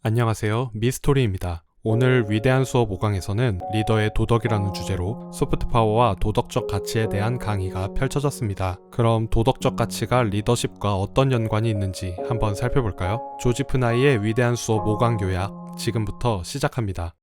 안녕하세요, 미스토리입니다. 오늘 위대한 수업 5강에서는 리더의 도덕이라는 주제로 소프트파워와 도덕적 가치에 대한 강의가 펼쳐졌습니다. 그럼 도덕적 가치가 리더십과 어떤 연관이 있는지 한번 살펴볼까요? 조지프 나이의 위대한 수업 5강 요약, 지금부터 시작합니다.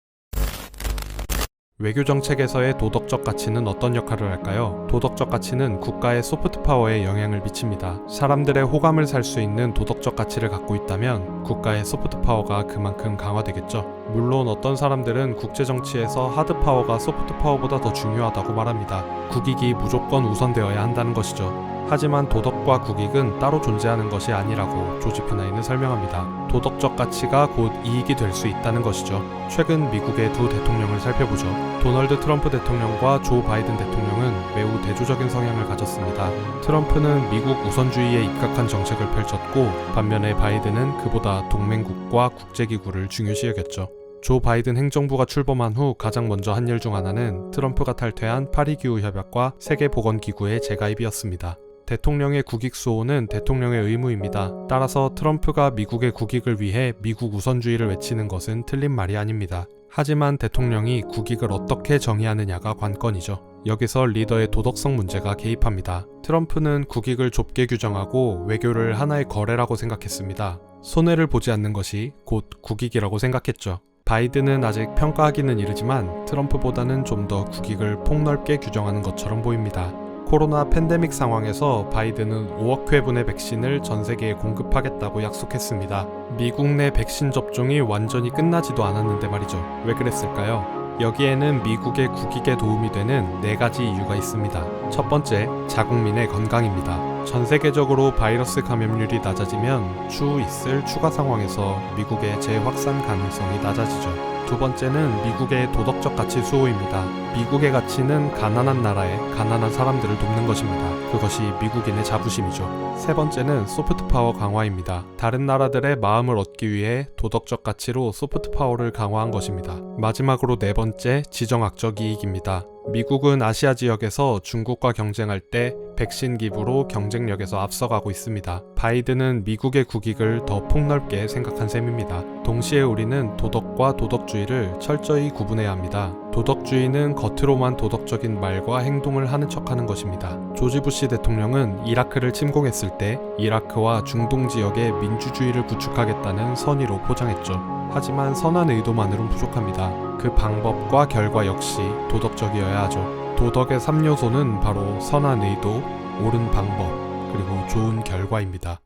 외교 정책에서의 도덕적 가치는 어떤 역할을 할까요? 도덕적 가치는 국가의 소프트 파워에 영향을 미칩니다. 사람들의 호감을 살 수 있는 도덕적 가치를 갖고 있다면 국가의 소프트 파워가 그만큼 강화되겠죠. 물론 어떤 사람들은 국제 정치에서 하드 파워가 소프트 파워보다 더 중요하다고 말합니다. 국익이 무조건 우선되어야 한다는 것이죠. 하지만 도덕과 국익은 따로 존재하는 것이 아니라고 조지프 나이는 설명합니다. 도덕적 가치가 곧 이익이 될 수 있다는 것이죠. 최근 미국의 두 대통령을 살펴보죠. 도널드 트럼프 대통령과 조 바이든 대통령은 매우 대조적인 성향을 가졌습니다. 트럼프는 미국 우선주의에 입각한 정책을 펼쳤고, 반면에 바이든은 그보다 동맹국과 국제기구를 중요시 여겼죠. 조 바이든 행정부가 출범한 후 가장 먼저 한 일 중 하나는 트럼프가 탈퇴한 파리기후협약과 세계보건기구의 재가입이었습니다. 대통령의 국익 수호는 대통령의 의무입니다. 따라서 트럼프가 미국의 국익을 위해 미국 우선주의를 외치는 것은 틀린 말이 아닙니다. 하지만 대통령이 국익을 어떻게 정의하느냐가 관건이죠. 여기서 리더의 도덕성 문제가 개입합니다. 트럼프는 국익을 좁게 규정하고 외교를 하나의 거래라고 생각했습니다. 손해를 보지 않는 것이 곧 국익이라고 생각했죠. 바이든은 아직 평가하기는 이르지만 트럼프보다는 좀 더 국익을 폭넓게 규정하는 것처럼 보입니다. 코로나 팬데믹 상황에서 바이든은 5억 회분의 백신을 전 세계에 공급하겠다고 약속했습니다. 미국 내 백신 접종이 완전히 끝나지도 않았는데 말이죠. 왜 그랬을까요? 여기에는 미국의 국익에 도움이 되는 4가지 이유가 있습니다. 첫 번째, 자국민의 건강입니다. 전 세계적으로 바이러스 감염률이 낮아지면 추후 있을 추가 상황에서 미국의 재확산 가능성이 낮아지죠. 두 번째는 미국의 도덕적 가치 수호입니다. 미국의 가치는 가난한 나라에 가난한 사람들을 돕는 것입니다. 그것이 미국인의 자부심이죠. 세 번째는 소프트 파워 강화입니다. 다른 나라들의 마음을 얻기 위해 도덕적 가치로 소프트 파워를 강화한 것입니다. 마지막으로 네 번째, 지정학적 이익입니다. 미국은 아시아 지역에서 중국과 경쟁할 때 백신 기부로 경쟁력에서 앞서가고 있습니다. 바이든은 미국의 국익을 더 폭넓게 생각한 셈입니다. 동시에 우리는 도덕과 도덕주의를 철저히 구분해야 합니다. 도덕주의는 겉으로만 도덕적인 말과 행동을 하는 척하는 것입니다. 조지 부시 대통령은 이라크를 침공했을 때 이라크와 중동 지역의 민주주의를 구축하겠다는 선의로 포장했죠. 하지만 선한 의도만으로는 부족합니다. 그 방법과 결과 역시 도덕적이어야 하죠. 도덕의 3요소는 바로 선한 의도, 옳은 방법, 그리고 좋은 결과입니다.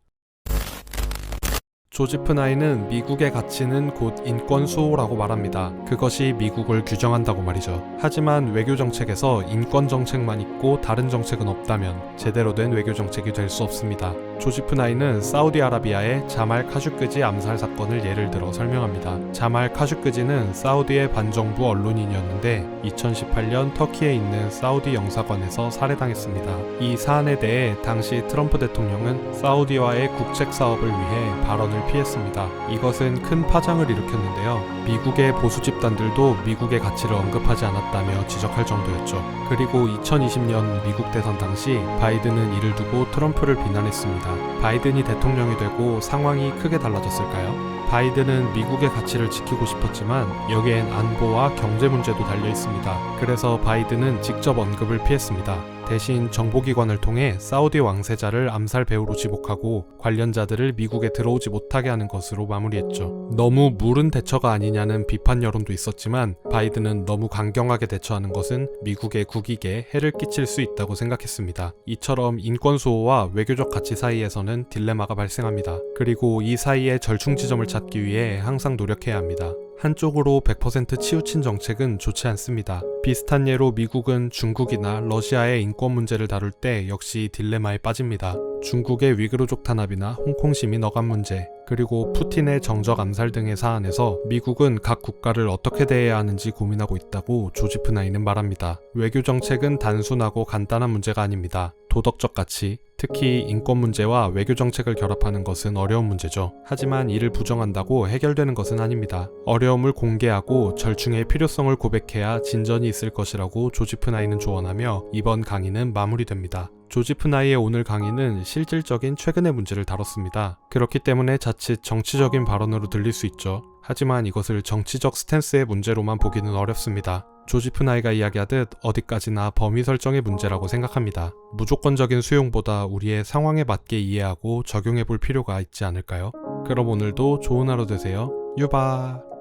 조지프 나이는 미국의 가치는 곧 인권 수호라고 말합니다. 그것이 미국을 규정한다고 말이죠. 하지만 외교 정책에서 인권 정책만 있고 다른 정책은 없다면 제대로 된 외교 정책이 될 수 없습니다. 조지프 나이는 사우디아라비아의 자말 카슈크지 암살 사건을 예를 들어 설명합니다. 자말 카슈크지는 사우디의 반정부 언론인이었는데 2018년 터키에 있는 사우디 영사관에서 살해당했습니다. 이 사안에 대해 당시 트럼프 대통령은 사우디와의 국책 사업을 위해 발언을 피했습니다. 이것은 큰 파장을 일으켰는데요. 미국의 보수 집단들도 미국의 가치를 언급하지 않았다며 지적할 정도였죠. 그리고 2020년 미국 대선 당시 바이든은 이를 두고 트럼프를 비난했습니다. 바이든이 대통령이 되고 상황이 크게 달라졌을까요? 바이든은 미국의 가치를 지키고 싶었지만 여기엔 안보와 경제 문제도 달려 있습니다. 그래서 바이든은 직접 언급을 피했습니다. 대신 정보기관을 통해 사우디 왕세자를 암살 배후로 지목하고 관련자들을 미국에 들어오지 못하게 하는 것으로 마무리했죠. 너무 무른 대처가 아니냐는 비판 여론도 있었지만 바이든은 너무 강경하게 대처하는 것은 미국의 국익에 해를 끼칠 수 있다고 생각했습니다. 이처럼 인권 수호와 외교적 가치 사이에서는 딜레마가 발생합니다. 그리고 이 사이의 절충 지점을 찾기 위해 항상 노력해야 합니다. 한쪽으로 100% 치우친 정책은 좋지 않습니다. 비슷한 예로 미국은 중국이나 러시아의 인권 문제를 다룰 때 역시 딜레마에 빠집니다. 중국의 위그르족 탄압이나 홍콩 시민 어감 문제, 그리고 푸틴의 정적 암살 등의 사안에서 미국은 각 국가를 어떻게 대해야 하는지 고민하고 있다고 조지프 나이는 말합니다. 외교 정책은 단순하고 간단한 문제가 아닙니다. 도덕적 가치, 특히 인권 문제와 외교 정책을 결합하는 것은 어려운 문제죠. 하지만 이를 부정한다고 해결되는 것은 아닙니다. 어려움을 공개하고 절충의 필요성을 고백해야 진전이 있을 것이라고 조지프 나이는 조언하며 이번 강의는 마무리됩니다. 조지프 나이의 오늘 강의는 실질적인 최근의 문제를 다뤘습니다. 그렇기 때문에 자칫 정치적인 발언으로 들릴 수 있죠. 하지만 이것을 정치적 스탠스의 문제로만 보기는 어렵습니다. 조지프 나이가 이야기하듯 어디까지나 범위 설정의 문제라고 생각합니다. 무조건적인 수용보다 우리의 상황에 맞게 이해하고 적용해 볼 필요가 있지 않을까요? 그럼 오늘도 좋은 하루 되세요. 유바.